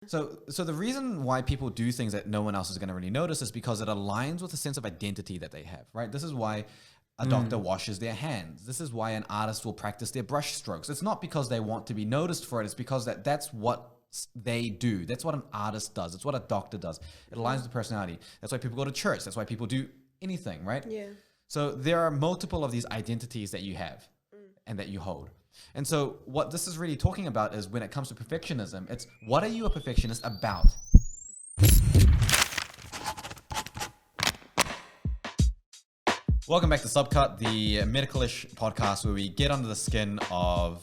So the reason why people do things that no one else is going to really notice is because it aligns with a sense of identity that they have, right? This is why a doctor washes their hands. This is why an artist will practice their brush strokes. It's not because they want to be noticed for it. It's because that's what they do. That's what an artist does. It's what a doctor does. It aligns with personality. That's why people go to church. That's why people do anything, right? Yeah. So there are multiple of these identities that you have and that you hold. And so what this is really talking about is when it comes to perfectionism, it's what are you a perfectionist about? Welcome back to Subcut, the medical-ish podcast where we get under the skin of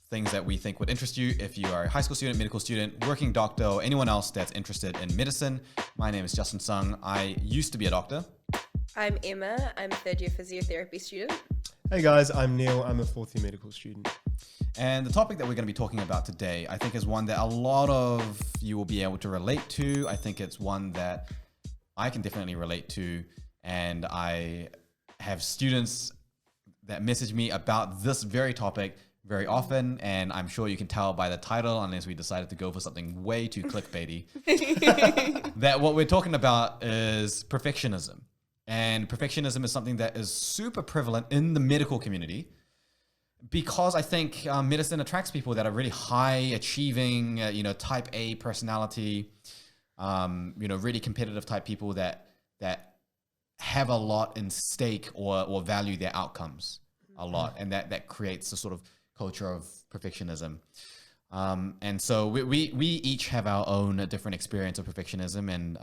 things that we think would interest you if you are a high school student, medical student, working doctor, or anyone else that's interested in medicine. My name is Justin Sung. I used to be a doctor. I'm Emma. I'm a third-year physiotherapy student. Hey guys, I'm Niel. I'm a fourth-year medical student. And the topic that we're going to be talking about today, I think, is one that a lot of you will be able to relate to. I think it's one that I can definitely relate to, and I have students that message me about this very topic very often, and I'm sure you can tell by the title, unless we decided to go for something way too clickbaity, that what we're talking about is perfectionism. And perfectionism is something that is super prevalent in the medical community because I think medicine attracts people that are really high achieving, type A personality, really competitive type people that have a lot in stake or value their outcomes a lot. And that creates a sort of culture of perfectionism. And so we each have our own different experience of perfectionism, and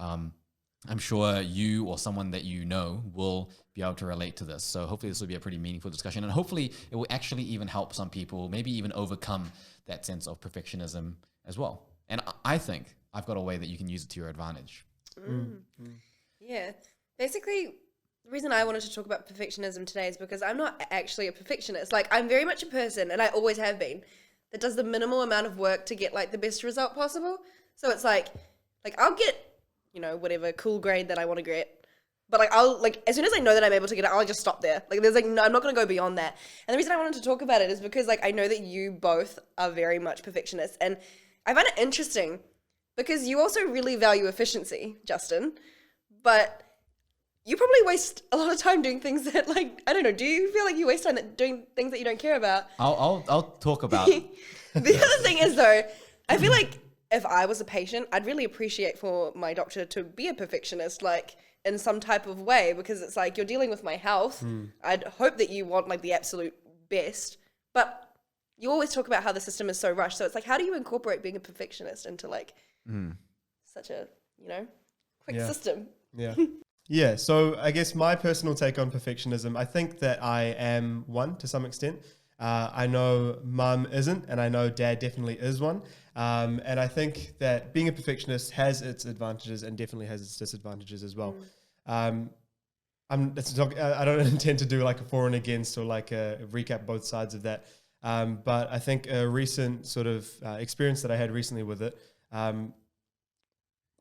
I'm sure you or someone that you know will be able to relate to this. So hopefully this will be a pretty meaningful discussion, and hopefully it will actually even help some people, maybe even overcome that sense of perfectionism as well. And I think I've got a way that you can use it to your advantage. Yeah. Basically, the reason I wanted to talk about perfectionism today is because I'm not actually a perfectionist. Like, I'm very much a person, and I always have been, that does the minimal amount of work to get, like, the best result possible. So it's like I'll get, whatever cool grade that I want to get. But, as soon as I know that I'm able to get it, I'll just stop there. No, I'm not going to go beyond that. And the reason I wanted to talk about it is because, I know that you both are very much perfectionists. And I find it interesting because you also really value efficiency, Justin. But you probably waste a lot of time doing things that, I don't know, do you feel like you waste time doing things that you don't care about? I'll talk about The other thing is, though, I feel like if I was a patient, I'd really appreciate for my doctor to be a perfectionist, in some type of way, because it's you're dealing with my health. I'd hope that you want the absolute best, but you always talk about how the system is so rushed. So it's how do you incorporate being a perfectionist into such a, quick system? Yeah. Yeah, so I guess my personal take on perfectionism, I think that I am one to some extent. I know mum isn't, and I know dad definitely is one. And I think that being a perfectionist has its advantages and definitely has its disadvantages as well. I don't intend to do a for and against or a recap both sides of that. But I think a recent sort of experience that I had recently with it,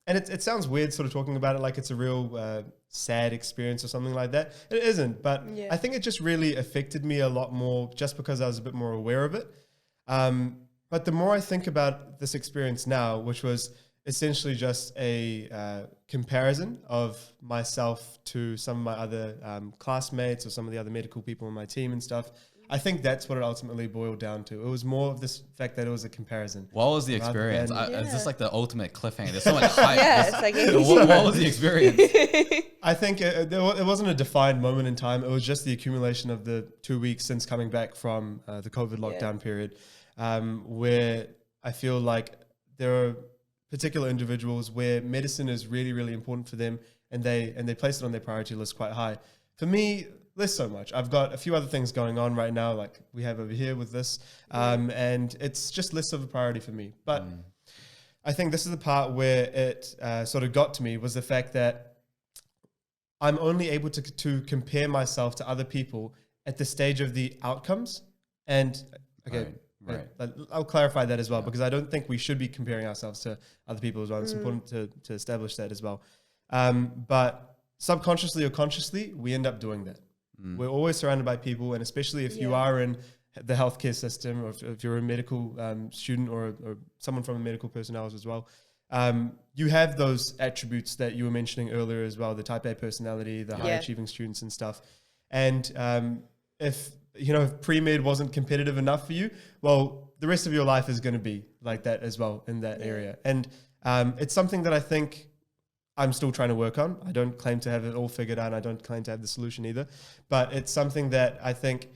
and it sounds weird sort of talking about it like it's a real sad experience or something like that. It isn't, but Yeah. I think it just really affected me a lot more just because I was a bit more aware of it. But the more I think about this experience now, which was essentially just a comparison of myself to some of my other classmates or some of the other medical people on my team and stuff, I think that's what it ultimately boiled down to. It was more of this fact that it was a comparison. what was the experience. Is this the ultimate cliffhanger? There's so much hype. Yeah, What was the experience? I think it wasn't a defined moment in time. It was just the accumulation of the 2 weeks since coming back from the COVID lockdown period, where I feel like there are particular individuals where medicine is really, really important for them, and they place it on their priority list quite high. For me, less so much. I've got a few other things going on right now, like we have over here with this, and it's just less of a priority for me. But I think this is the part where it sort of got to me, was the fact that I'm only able to compare myself to other people at the stage of the outcomes. And okay, Right. I'll clarify that as well, because I don't think we should be comparing ourselves to other people as well. It's important to establish that as well. But subconsciously or consciously, we end up doing that. We're always surrounded by people, and especially if you are in the healthcare system, or if you're a medical student or someone from a medical personnel as well, you have those attributes that you were mentioning earlier as well, the type A personality, the high achieving students and stuff. And if pre-med wasn't competitive enough for you, well, the rest of your life is going to be like that as well in that area. And it's something that I think I'm still trying to work on. I don't claim to have it all figured out. I don't claim to have the solution either. But it's something that I think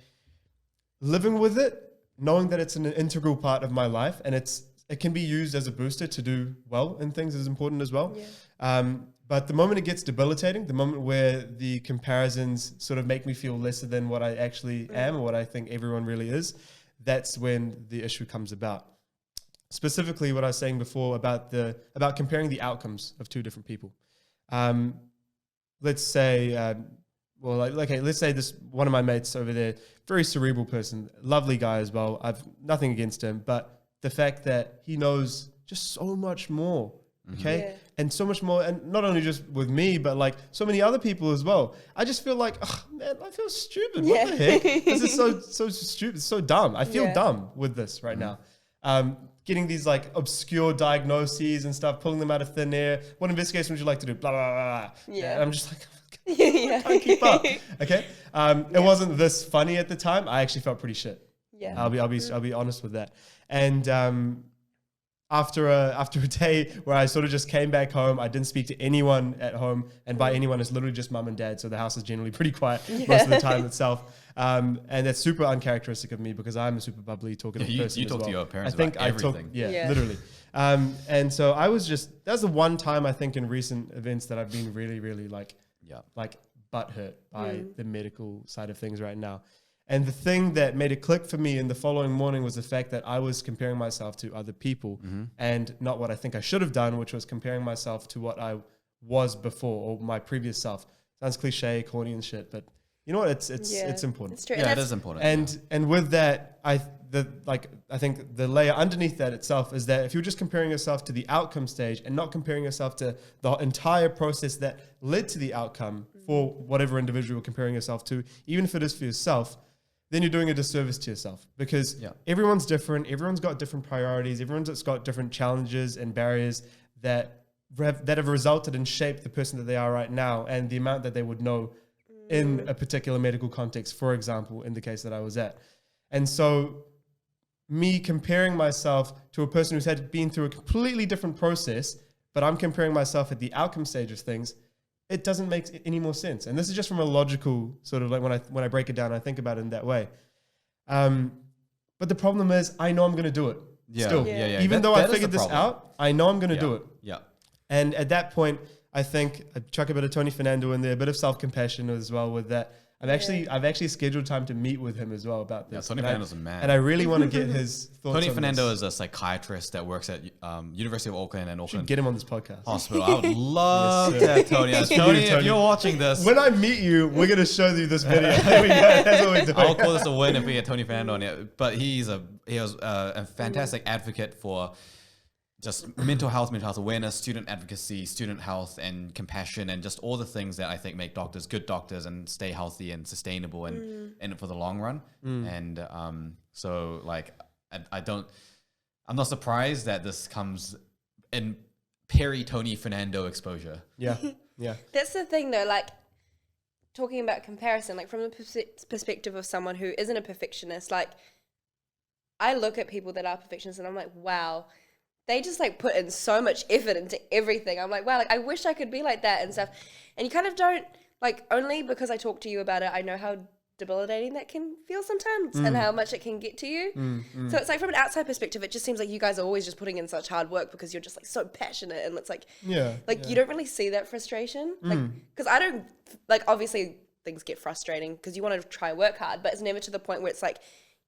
living with it, knowing that it's an integral part of my life, and it can be used as a booster to do well in things is important as well. But the moment it gets debilitating, the moment where the comparisons sort of make me feel lesser than what I actually am or what I think everyone really is, that's when the issue comes about. Specifically, what I was saying before about comparing the outcomes of two different people. Let's say, let's say this one of my mates over there, very cerebral person, lovely guy as well. I've nothing against him, but the fact that he knows just so much more, and so much more, and not only just with me, but like so many other people as well. I just feel like, oh man, I feel stupid. What the heck? This is so stupid, so dumb. I feel dumb with this right now. Getting these like obscure diagnoses and stuff, pulling them out of thin air. What investigation would you like to do? Blah, blah, blah, blah. And I'm just like, I can't keep up. Okay. It wasn't this funny at the time. I actually felt pretty shit. I'll be honest with that. And after a day where I sort of just came back home, I didn't speak to anyone at home, and by anyone it's literally just mum and dad, so the house is generally pretty quiet most of the time itself. And that's super uncharacteristic of me because I'm a super bubbly, talkative person. You talk to your parents I think about everything. Literally. And so I was that's the one time I think in recent events that I've been really, really like butthurt by the medical side of things right now. And the thing that made it click for me in the following morning was the fact that I was comparing myself to other people and not what I think I should have done, which was comparing myself to what I was before or my previous self. Sounds cliche, corny and shit, but you know what? It's important. It's true. Yeah, it is important. And with that, I think the layer underneath that itself is that if you're just comparing yourself to the outcome stage and not comparing yourself to the entire process that led to the outcome for whatever individual you're comparing yourself to, even if it is for yourself, then you're doing a disservice to yourself because everyone's different. Everyone's got different priorities. Everyone's got different challenges and barriers that have resulted and shaped the person that they are right now and the amount that they would know in a particular medical context, for example, in the case that I was at. And so me comparing myself to a person who's been through a completely different process, but I'm comparing myself at the outcome stage of things, it doesn't make any more sense. And this is just from a logical sort of like when I break it down, I think about it in that way. But the problem is I know I'm going to do it still. Even though I figured this out, I know I'm going to do it. And at that point, I think I chuck a bit of Tony Fernando in there, a bit of self-compassion as well with that. I've actually scheduled time to meet with him as well about this. Yeah, Tony Fernando's a man. And I really want to get his thoughts Tony on Fernando this. is a psychiatrist that works at University of Auckland and Auckland Get him on this podcast. Hospital. I would love to have Tony. Tony, if you're watching this. When I meet you, we're going to show you this video. That's what we're doing. I'll call this a win if we get Tony Fernando on it. But he was a fantastic advocate for just mental health awareness, student advocacy, student health, and compassion, and just all the things that I think make doctors good doctors and stay healthy and sustainable and in it for the long run. And so like I'm not surprised that this comes in Tony Fernando exposure. Yeah. That's the thing though, like talking about comparison, like from the perspective of someone who isn't a perfectionist, like I look at people that are perfectionists and I'm like, wow, they just like put in so much effort into everything. I'm like, wow, like I wish I could be like that and stuff. And you kind of don't, like, only because I talk to you about it, I know how debilitating that can feel sometimes and how much it can get to you. So it's like from an outside perspective, it just seems like you guys are always just putting in such hard work because you're just like so passionate and it's like, you don't really see that frustration. Like, because I don't, like, obviously things get frustrating because you want to try work hard, but it's never to the point where it's like,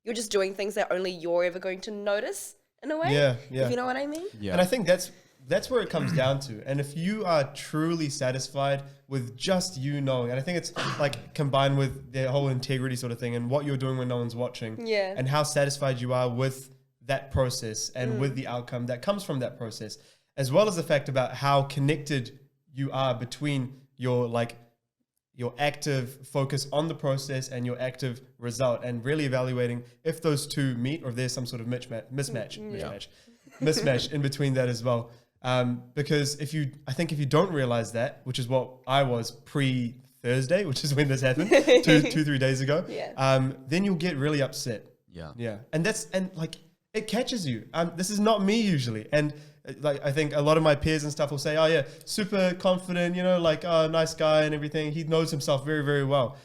you're just doing things that only you're ever going to notice. In a way, if you know what I mean. And I think that's where it comes down to. And if you are truly satisfied with just you knowing, and I think it's like combined with the whole integrity sort of thing and what you're doing when no one's watching, and how satisfied you are with that process and with the outcome that comes from that process, as well as the fact about how connected you are between your active focus on the process and your active result, and really evaluating if those two meet or if there's some sort of mismatch in between that as well. Because I think if you don't realize that, which is what I was pre-Thursday, which is when this happened, 3 days ago, then you'll get really upset. Yeah. And it catches you. This is not me usually. And like, I think a lot of my peers and stuff will say, oh yeah, super confident, nice guy and everything. He knows himself very, very well.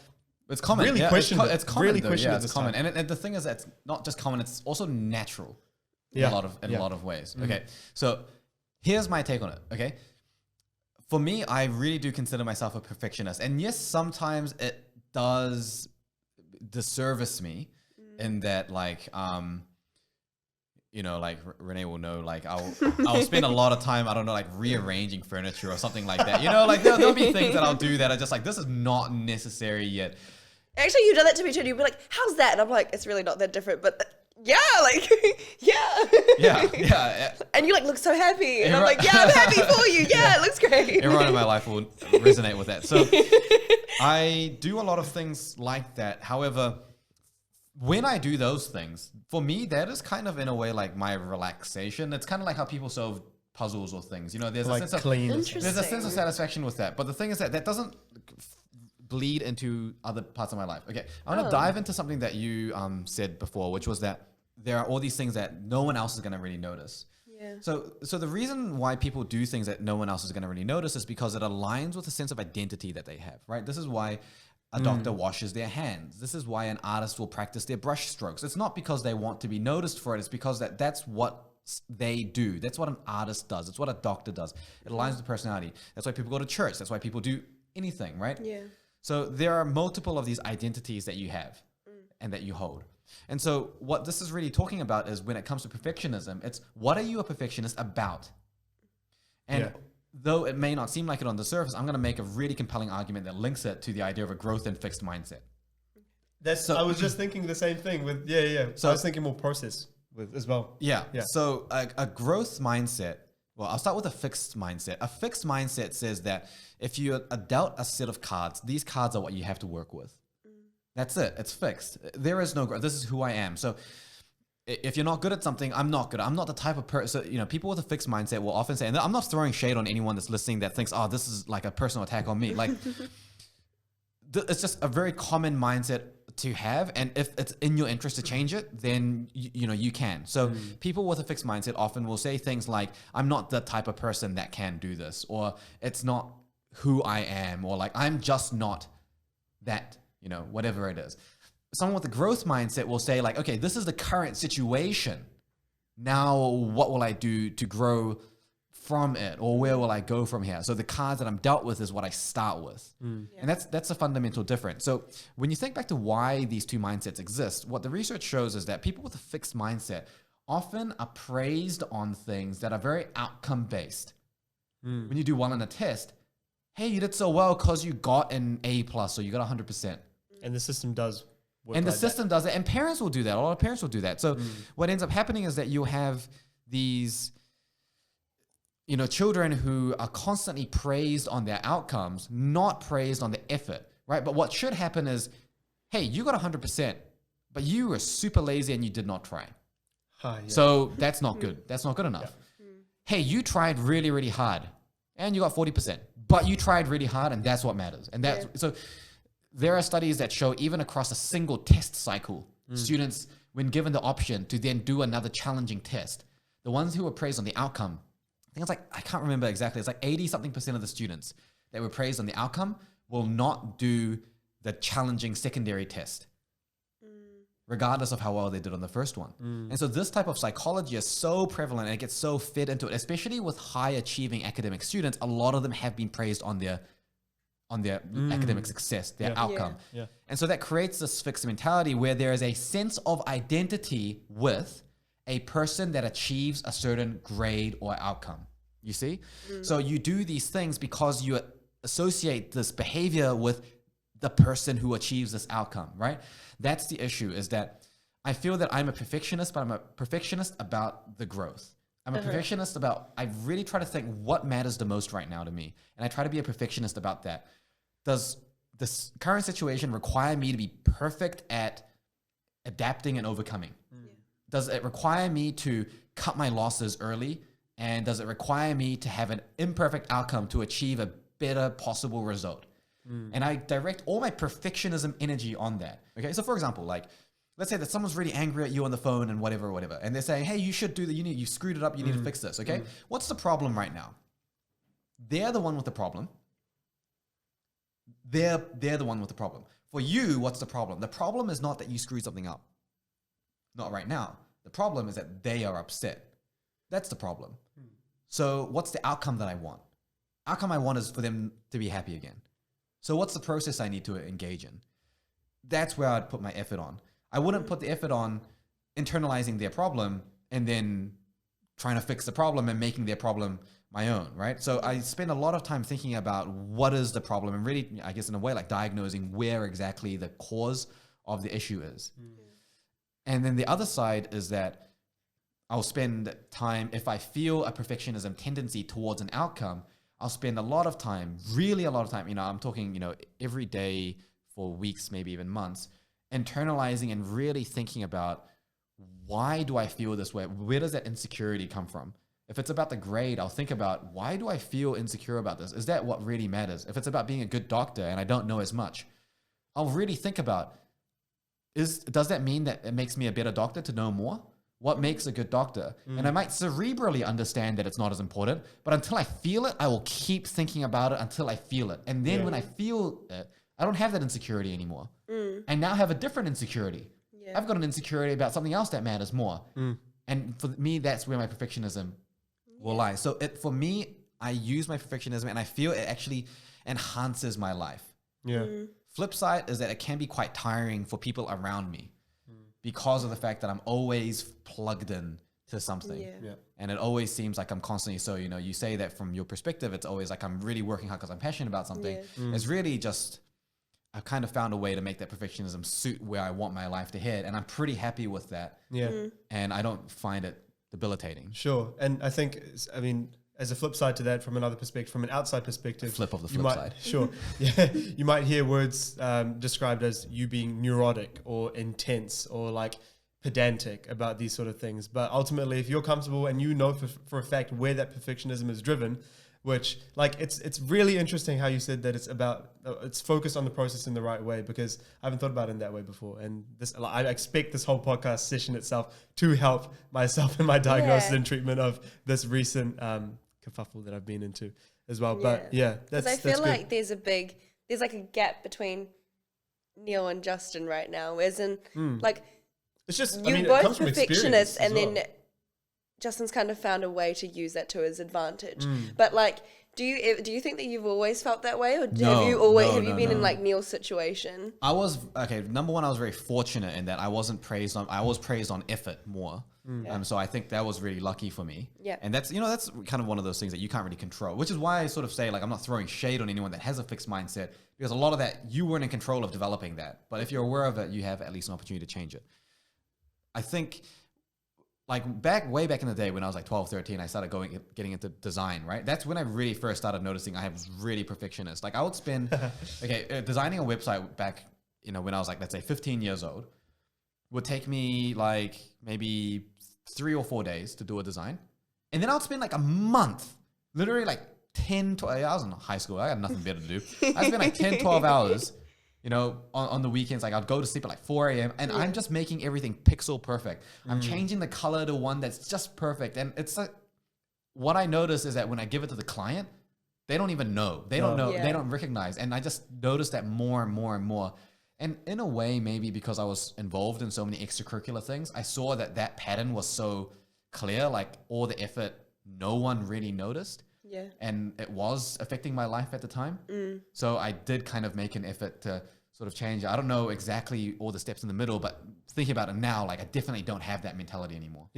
It's common. Really questioned it. It's common. Really though. questioned Yeah, it it's this common. time. And the thing is, it's not just common, it's also natural in a lot of ways. Okay. So here's my take on it. Okay. For me, I really do consider myself a perfectionist. And yes, sometimes it does disservice me in that, like, like Renee will know, like I'll spend a lot of time, I don't know, like rearranging furniture or something like that. Like there'll be things that I'll do that are just like, this is not necessary yet. Actually, you've done that to me too. You'll be like, how's that? And I'm like, it's really not that different, but yeah, like, Yeah. And you like look so happy. And I'm like, yeah, I'm happy for you. Yeah, it looks great. Everyone in my life will resonate with that. So I do a lot of things like that. However, when I do those things, for me, that is kind of in a way like my relaxation. It's kind of like how people solve puzzles or things. There's Like a sense clean. of there's a sense of satisfaction with that. But the thing is that doesn't bleed into other parts of my life. Okay, I want to dive into something that you said before, which was that there are all these things that no one else is going to really notice. Yeah. So the reason why people do things that no one else is going to really notice is because it aligns with a sense of identity that they have, right? This is why a doctor washes their hands. This is why an artist will practice their brush strokes. It's not because they want to be noticed for it. It's because that's what they do. That's what an artist does. It's what a doctor does. It aligns with personality. That's why people go to church. That's why people do anything, right? Yeah. So there are multiple of these identities that you have and that you hold. And so what this is really talking about is when it comes to perfectionism, it's what are you a perfectionist about? And though it may not seem like it on the surface, I'm going to make a really compelling argument that links it to the idea of a growth and fixed mindset. I was just thinking the same thing with, So I was thinking more process with as well. Yeah. So a growth mindset, well, I'll start with a fixed mindset. A fixed mindset says that if you are dealt a set of cards, these cards are what you have to work with. That's it. It's fixed. There is no growth. This is who I am. So if you're not good at something, I'm not good. I'm not the type of person, people with a fixed mindset will often say, and I'm not throwing shade on anyone that's listening that thinks, oh, this is like a personal attack on me. Like, it's just a very common mindset to have. And if it's in your interest to change it, then, you can. So people with a fixed mindset often will say things like, I'm not the type of person that can do this, or it's not who I am, or like, I'm just not that, whatever it is. Someone with a growth mindset will say like, okay, this is the current situation. Now, what will I do to grow from it? Or where will I go from here? So the cards that I'm dealt with is what I start with. And that's a fundamental difference. So when you think back to why these two mindsets exist, what the research shows is that people with a fixed mindset often are praised on things that are very outcome based. When you do well in a test, hey, you did so well because you got an A+ or you got 100%. And the system does work and the like system does it, and parents will do that. A lot of parents will do that. So what ends up happening is that you have these, children who are constantly praised on their outcomes, not praised on the effort, right? But what should happen is, hey, you got 100%, but you were super lazy and you did not try. So that's not good. That's not good enough. Hey, you tried really, really hard and you got 40%, but you tried really hard and that's what matters. And that's so. There are studies that show even across a single test cycle, students, when given the option to then do another challenging test, the ones who were praised on the outcome, I can't remember exactly, it's like 80-something% of the students that were praised on the outcome will not do the challenging secondary test, regardless of how well they did on the first one. And so this type of psychology is so prevalent and it gets so fed into it, especially with high achieving academic students. A lot of them have been praised on their academic success, their outcome. And so that creates this fixed mentality where there is a sense of identity with a person that achieves a certain grade or outcome. You see? So you do these things because you associate this behavior with the person who achieves this outcome, right? That's the issue, is that I feel that I'm a perfectionist, but I'm a perfectionist about the growth. I'm a perfectionist about, I really try to think what matters the most right now to me. And I try to be a perfectionist about that. Does this current situation require me to be perfect at adapting and overcoming? Does it require me to cut my losses early And does it require me to have an imperfect outcome to achieve a better possible result? And I direct all my perfectionism energy on that. Okay, so for example, like, let's say that someone's really angry at you on the phone and whatever, and they're saying, hey, you should do that. You screwed it up. You need to fix this. Okay, what's the problem right now? They're the one with the problem. They're the one with the problem. For you, what's the problem? The problem is not that you screwed something up. Not right now. The problem is that they are upset. That's the problem. So what's the outcome that I want? Outcome I want is for them to be happy again. So what's the process I need to engage in? That's where I'd put my effort on. I wouldn't put the effort on internalizing their problem and then trying to fix the problem and making their problem my own, right? So I spend a lot of time thinking about what is the problem and really, I guess in a way, like diagnosing where exactly the cause of the issue is. And then the other side is that I'll spend time, if I feel a perfectionism tendency towards an outcome, I'll spend a lot of time, really a lot of time, I'm talking, every day for weeks, maybe even months, internalizing and really thinking about, why do I feel this way? Where does that insecurity come from? If it's about the grade, I'll think about, why do I feel insecure about this? Is that what really matters? If it's about being a good doctor and I don't know as much, I'll really think about, does that mean that it makes me a better doctor to know more? What makes a good doctor? And I might cerebrally understand that it's not as important, but until I feel it, I will keep thinking about it until I feel it. And then when I feel it, I don't have that insecurity anymore. I now have a different insecurity. I've got an insecurity about something else that matters more. And for me, that's where my perfectionism will lie. So for me, I use my perfectionism and I feel it actually enhances my life. Flip side is that it can be quite tiring for people around me because of the fact that I'm always plugged in to something. And it always seems like I'm constantly, so, you say that from your perspective, it's always like I'm really working hard because I'm passionate about something. It's really just, I've kind of found a way to make that perfectionism suit where I want my life to head. And I'm pretty happy with that. And I don't find it debilitating. Sure. And I think, as a flip side to that, from another perspective, from an outside perspective, Flip of the flip side. Sure. You might hear words described as you being neurotic or intense or like pedantic about these sort of things. But ultimately, if you're comfortable and you know for a fact where that perfectionism is driven, which like it's really interesting how you said that it's focused on the process in the right way, because I haven't thought about it in that way before. And I expect this whole podcast session itself to help myself in my diagnosis and treatment of this recent kerfuffle that I've been into as well. But that's I feel good. like there's like a gap between Niel and Justin right now, as in like it's just you're it both comes from perfectionists, and well. then Justin's kind of found a way to use that to his advantage. But like, do you think that you've always felt that way, or have you been in like Niel's situation? Number one, I was very fortunate in that I was praised on effort more. So I think that was really lucky for me. And that's kind of one of those things that you can't really control, which is why I sort of say, like, I'm not throwing shade on anyone that has a fixed mindset, because a lot of that you weren't in control of developing that. But if you're aware of it, you have at least an opportunity to change it. I think, like way back in the day when I was like 12, 13, I started getting into design, right? That's when I really first started noticing I was really perfectionist. Like I would spend, designing a website back, when I was like, let's say 15 years old, would take me like maybe 3 or 4 days to do a design. And then I would spend like a month, literally like 10, 12, I was in high school. I had nothing better to do. I spent like 10, 12 hours, on the weekends. Like I'd go to sleep at like 4 a.m. and I'm just making everything pixel perfect. I'm changing the color to one that's just perfect. And it's like, what I notice is that when I give it to the client, they don't even know. They don't know. They don't recognize. And I just noticed that more and more and more. And in a way, maybe because I was involved in so many extracurricular things, I saw that pattern was so clear, like all the effort, no one really noticed. And it was affecting my life at the time. So I did kind of make an effort to sort of change. I don't know exactly all the steps in the middle, but thinking about it now, like I definitely don't have that mentality anymore.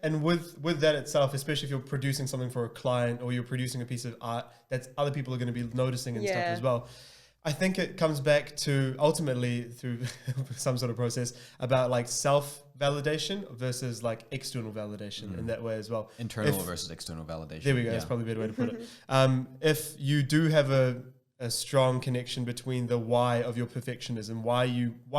And with that itself, especially if you're producing something for a client or you're producing a piece of art that other people are going to be noticing and stuff as well, I think it comes back to ultimately through some sort of process about like self-validation versus like external validation in that way as well. Internal versus external validation. There we go. That's probably a better way to put it. If you do have a strong connection between the why of your perfectionism, why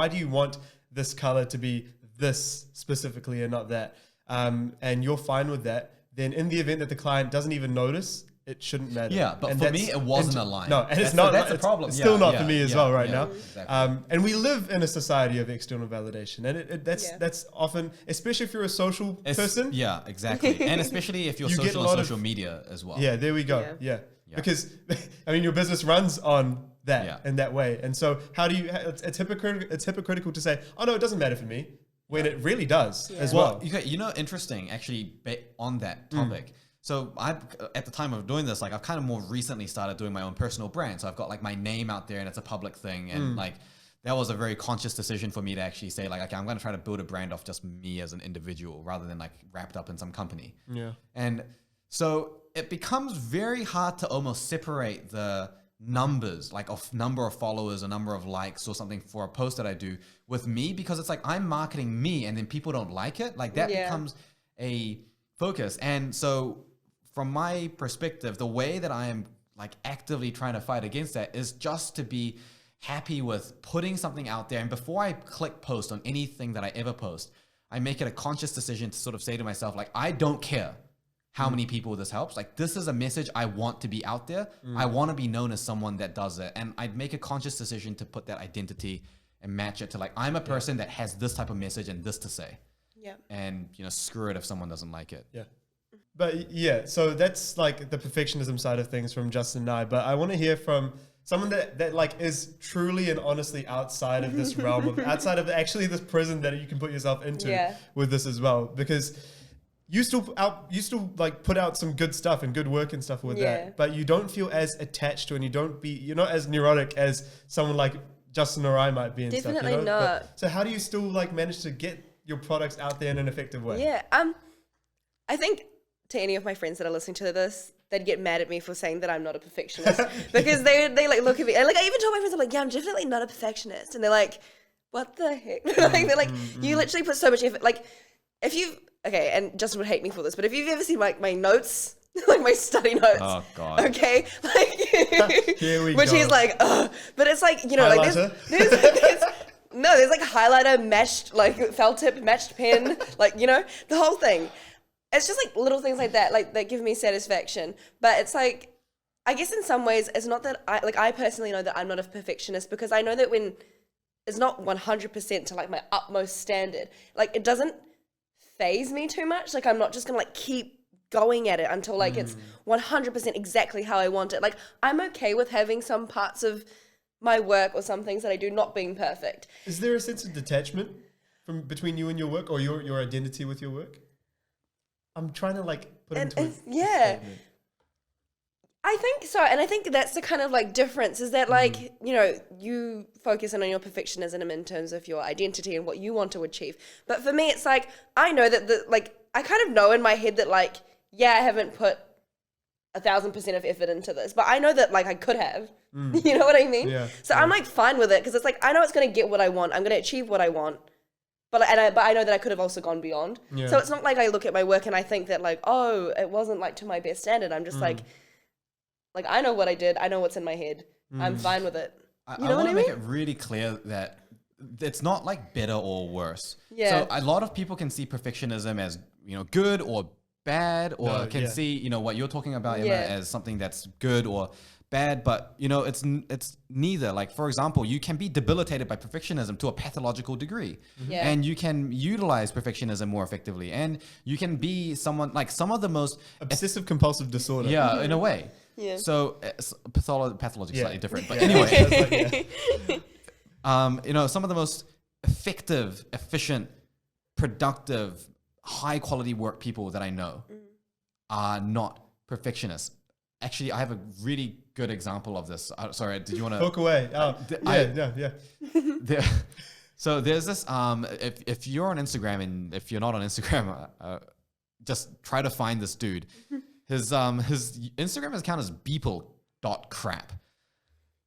do you want this color to be this specifically and not that, and you're fine with that, then in the event that the client doesn't even notice, it shouldn't matter. Yeah, but for me, it wasn't a line. No, and it's That's not. that's a problem. It's Yeah, still not yeah, for me as yeah, well right yeah, now. exactly. And we live in a society of external validation, and that's often, especially if you're a social person. Yeah, exactly. And especially if you're You get social a on lot of- social media as well. Yeah, there we go. Yeah. Yeah. Because I mean, your business runs on that Yeah. in that way, and so how do you? It's hypocritical to say, oh no, it doesn't matter for me, when it really does as well. You know, interesting actually on that topic. So at the time of doing this, like I've kind of more recently started doing my own personal brand. So I've got like my name out there and it's a public thing. And like that was a very conscious decision for me to actually say like, okay, I'm going to try to build a brand off just me as an individual rather than like wrapped up in some company. Yeah. And so it becomes very hard to almost separate the numbers, like of number of followers, a number of likes or something for a post that I do with me, because it's like I'm marketing me and then people don't like it. Like that becomes a focus. And so from my perspective, the way that I am like actively trying to fight against that is just to be happy with putting something out there. And before I click post on anything that I ever post, I make it a conscious decision to sort of say to myself, like, I don't care how many people this helps. Like, this is a message I want to be out there. I want to be known as someone that does it. And I'd make a conscious decision to put that identity and match it to like, I'm a person that has this type of message and this to say. Yeah. And, you know, screw it if someone doesn't like it. Yeah. But yeah, so that's like the perfectionism side of things from Justin and I. But I want to hear from someone that like is truly and honestly outside of this realm, outside of actually this prison that you can put yourself into with this as well. Because you still like put out some good stuff and good work and stuff with that, but you don't feel as attached to, and you're not as neurotic as someone like Justin or I might be and Definitely stuff. You know? not. So how do you still like manage to get your products out there in an effective way? Yeah. I think to any of my friends that are listening to this, they'd get mad at me for saying that I'm not a perfectionist because they like look at me and like I even told my friends, I'm like, yeah, I'm definitely not a perfectionist, and they're like, what the heck? Like they're like, you literally put so much effort. Like if you've and Justin would hate me for this, but if you've ever seen like my notes, like my study notes, Oh God. okay, like Here we which go. he's like, ugh. But it's like, you know, like there's like highlighter matched, like felt tip matched pen, like, you know, the whole thing. It's just like little things like that, that give me satisfaction. But it's like, I guess in some ways, it's not that I personally know that I'm not a perfectionist, because I know that when it's not 100% to like my utmost standard, like it doesn't phase me too much. Like I'm not just gonna like keep going at it until like it's 100% exactly how I want it. Like I'm okay with having some parts of my work or some things that I do not being perfect. Is there a sense of detachment from between you and your work, or your identity with your work? I'm trying to like put into it. Yeah. I think so, and I think that's the kind of like difference is that like, you know, you focus in on your perfectionism in terms of your identity and what you want to achieve. But for me, it's like, I know that I kind of know in my head that like, yeah, I haven't put 1,000% of effort into this, but I know that like I could have, you know what I mean? Yeah. So I'm like fine with it, because it's like, I know it's going to get what I want. I'm going to achieve what I want. But I know that I could have also gone beyond. Yeah. So it's not like I look at my work and I think that like, oh, it wasn't like to my best standard. I'm just like I know what I did. I know what's in my head. I'm fine with it. You know I what want I to mean? make it really clear that it's not like better or worse. Yeah. So a lot of people can see perfectionism as, you know, good or bad, or can see, you know, what you're talking about, Emma, as something that's good or bad, but you know, it's neither. Like, for example, you can be debilitated by perfectionism to a pathological degree, and you can utilize perfectionism more effectively, and you can be someone like some of the most Obsessive compulsive disorder. yeah, in a way. Yeah. So pathology slightly different, but anyway, you know, some of the most effective, efficient, productive, high quality work people that I know are not perfectionists. Actually, I have a really good example of this. Sorry, did you want to Hook away. Oh, yeah. So there's this. If you're on Instagram, and if you're not on Instagram, just try to find this dude. His Instagram account is beeple.crap.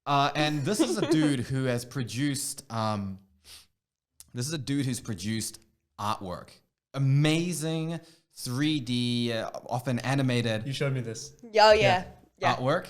And this is a dude who has produced. This is a dude who's produced artwork, amazing 3D, often animated. You showed me this. Oh yeah. Artwork.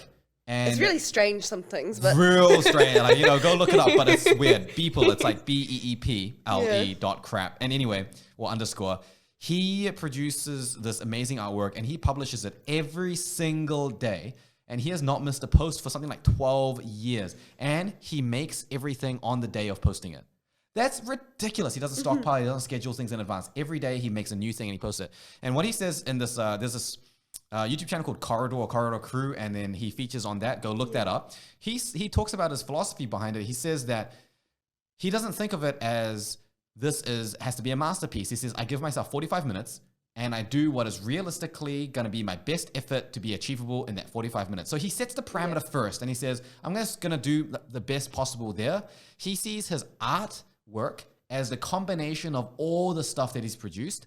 And It's really strange some things, but real strange. Like, you know, go look it up, but it's weird. Beeple, it's like BEEPLE.crap. And anyway, or underscore. he produces this amazing artwork and he publishes it every single day. And he has not missed a post for something like 12 years. And he makes everything on the day of posting it. That's ridiculous. He doesn't stockpile, he doesn't schedule things in advance. Every day he makes a new thing and he posts it. And what he says in this, there's this YouTube channel called Corridor Crew, and then he features on that. Go look that up. He talks about his philosophy behind it. He says that he doesn't think of it as has to be a masterpiece. He says, I give myself 45 minutes and I do what is realistically going to be my best effort to be achievable in that 45 minutes. So he sets the parameter first and he says, I'm just going to do the best possible there. He sees his artwork as the combination of all the stuff that he's produced.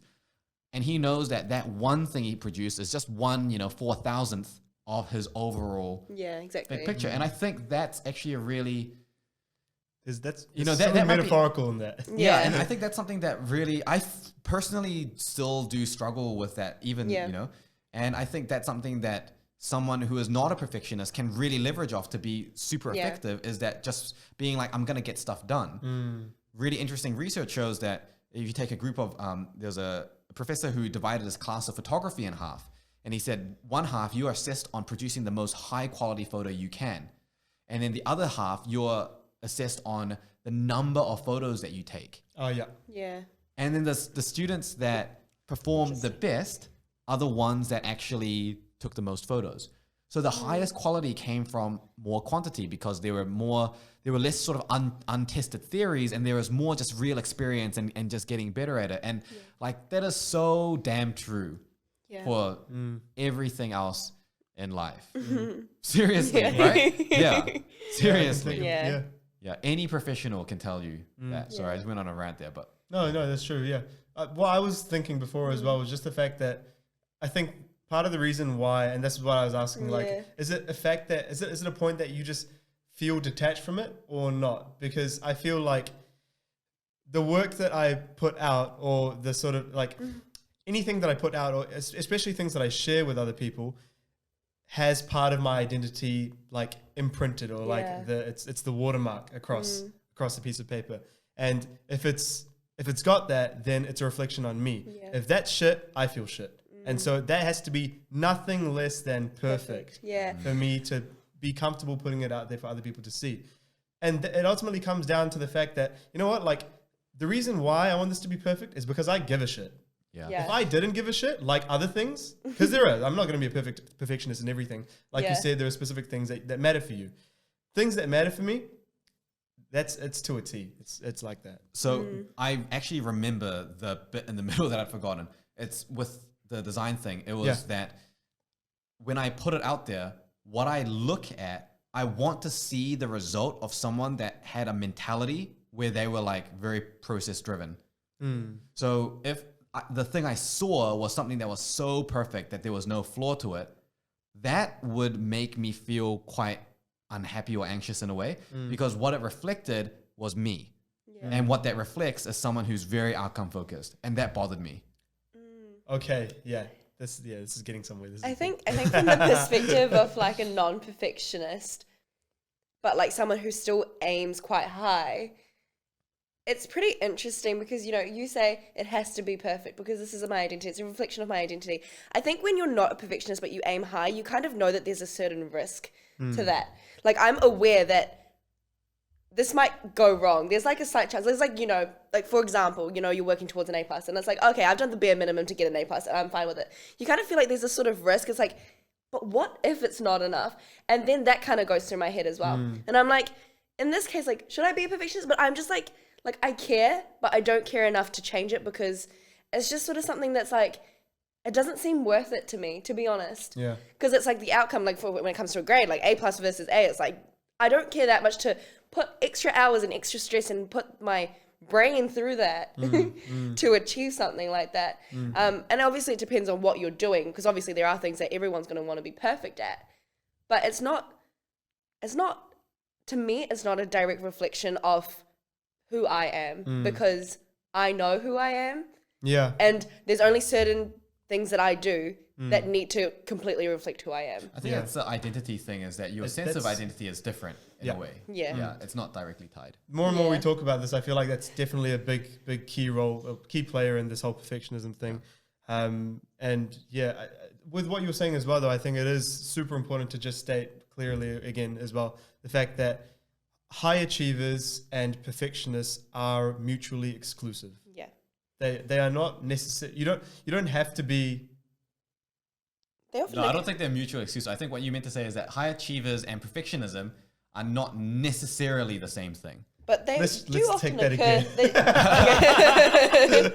And he knows that one thing he produced is just one, 4,000th of his overall big picture. And I think that's actually a really... That's something metaphorical in that. Yeah, and I think that's something that really, I personally still do struggle with that even, and I think that's something that someone who is not a perfectionist can really leverage off to be super effective, is that just being like, I'm going to get stuff done. Really interesting research shows that if you take a group of, there's a professor who divided his class of photography in half, and he said one half, you are assessed on producing the most high quality photo you can. And then the other half, you're assessed on the number of photos that you take. Oh, yeah. Yeah. And then the students that performed the best are the ones that actually took the most photos. So the highest quality came from more quantity because there were less sort of untested theories, and there was more just real experience and just getting better at it. And like, that is so damn true for everything else in life. Seriously, right? Yeah. Seriously. Yeah. Yeah, any professional can tell you that. Sorry, I just went on a rant there, but... No, that's true, yeah. What I was thinking before as well was just the fact that I think part of the reason why, and this is what I was asking, like, is it a point that you just feel detached from it or not? Because I feel like the work that I put out, or the sort of, like, anything that I put out, or especially things that I share with other people, has part of my identity like imprinted, or like it's the watermark across the piece of paper. And if it's got that, then it's a reflection on me. If that's shit, I feel shit. And so that has to be nothing less than perfect for me to be comfortable putting it out there for other people to see. And it ultimately comes down to the fact that, you know what, like, the reason why I want this to be perfect is because I give a shit. If I didn't give a shit, like other things, because I'm not going to be a perfectionist in everything. Like you said, there are specific things that matter for you. Things that matter for me, it's to a T. It's like that. So I actually remember the bit in the middle that I'd forgotten. It's with the design thing. It was that when I put it out there, what I look at, I want to see the result of someone that had a mentality where they were like very process driven. So if the thing I saw was something that was so perfect that there was no flaw to it, that would make me feel quite unhappy or anxious in a way, because what it reflected was me. And what that reflects is someone who's very outcome focused, and that bothered me. Okay, this is getting somewhere. I think from the perspective of like a non-perfectionist, but like someone who still aims quite high, it's pretty interesting because, you say it has to be perfect because this is my identity. It's a reflection of my identity. I think when you're not a perfectionist but you aim high, you kind of know that there's a certain risk to that. Like, I'm aware that this might go wrong. There's like a slight chance. There's like, like for example, you're working towards an A+, and it's like, okay, I've done the bare minimum to get an A+, and I'm fine with it. You kind of feel like there's a sort of risk. It's like, but what if it's not enough? And then that kind of goes through my head as well. And I'm like, in this case, like, should I be a perfectionist? But I'm just like I care, but I don't care enough to change it because it's just sort of something that's like, it doesn't seem worth it to me, to be honest. Yeah. Because it's like the outcome, like when it comes to a grade, like A+ versus A, it's like, I don't care that much to put extra hours and extra stress and put my brain through that to achieve something like that. And obviously it depends on what you're doing, because obviously there are things that everyone's going to want to be perfect at. But it's not, to me, it's not a direct reflection of who I am, because I know who I am. Yeah. And there's only certain things that I do that need to completely reflect who I am. I think it's the identity thing, is that your sense of identity is different in a way. Yeah. It's not directly tied. More and more we talk about this, I feel like that's definitely a big key role, a key player in this whole perfectionism thing. With what you were saying as well, though, I think it is super important to just state clearly again as well the fact that high achievers and perfectionists are mutually exclusive. Yeah. They are not necessary. You don't have to be. No, I don't think they're mutually exclusive. I think what you meant to say is that high achievers and perfectionism are not necessarily the same thing. But they Let's often take that occur. again.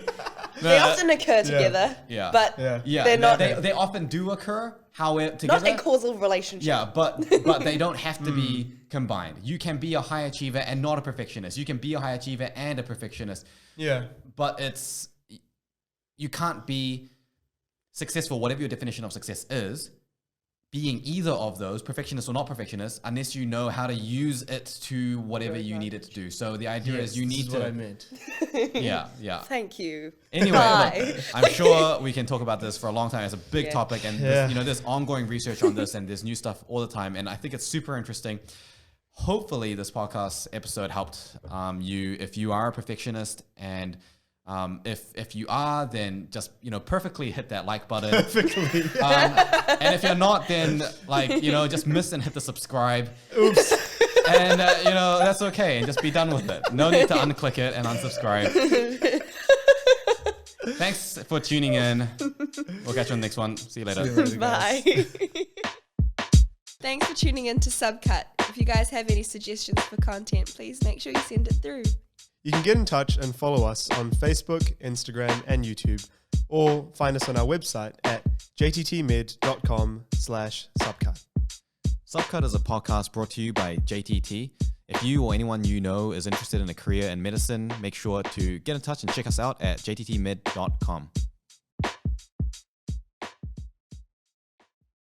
They often occur together. Yeah. But they're not. They often do occur, however, together. Not a causal relationship. Yeah, but they don't have to be combined. You can be a high achiever and not a perfectionist. You can be a high achiever and a perfectionist. Yeah. But you can't be successful, whatever your definition of success is, being either of those, perfectionist or not perfectionist, unless you know how to use it to whatever you need it to do. So the idea is you need to. What I meant. Yeah. Thank you. Anyway, look, I'm sure we can talk about this for a long time. It's a big topic, and there's ongoing research on this, and there's new stuff all the time, and I think it's super interesting. Hopefully, this podcast episode helped you if you are a perfectionist, and if you are, then just perfectly hit that like button. Perfectly. And if you're not, then just miss and hit the subscribe. Oops. And that's okay, and just be done with it. No need to unclick it and unsubscribe. Thanks for tuning in. We'll catch you on the next one. See you later. Bye. Thanks for tuning in to Subcut. If you guys have any suggestions for content, please make sure you send it through. You can get in touch and follow us on Facebook, Instagram, and YouTube, or find us on our website at jttmed.com/subcut. Subcut is a podcast brought to you by JTT. If you or anyone you know is interested in a career in medicine, make sure to get in touch and check us out at jttmed.com.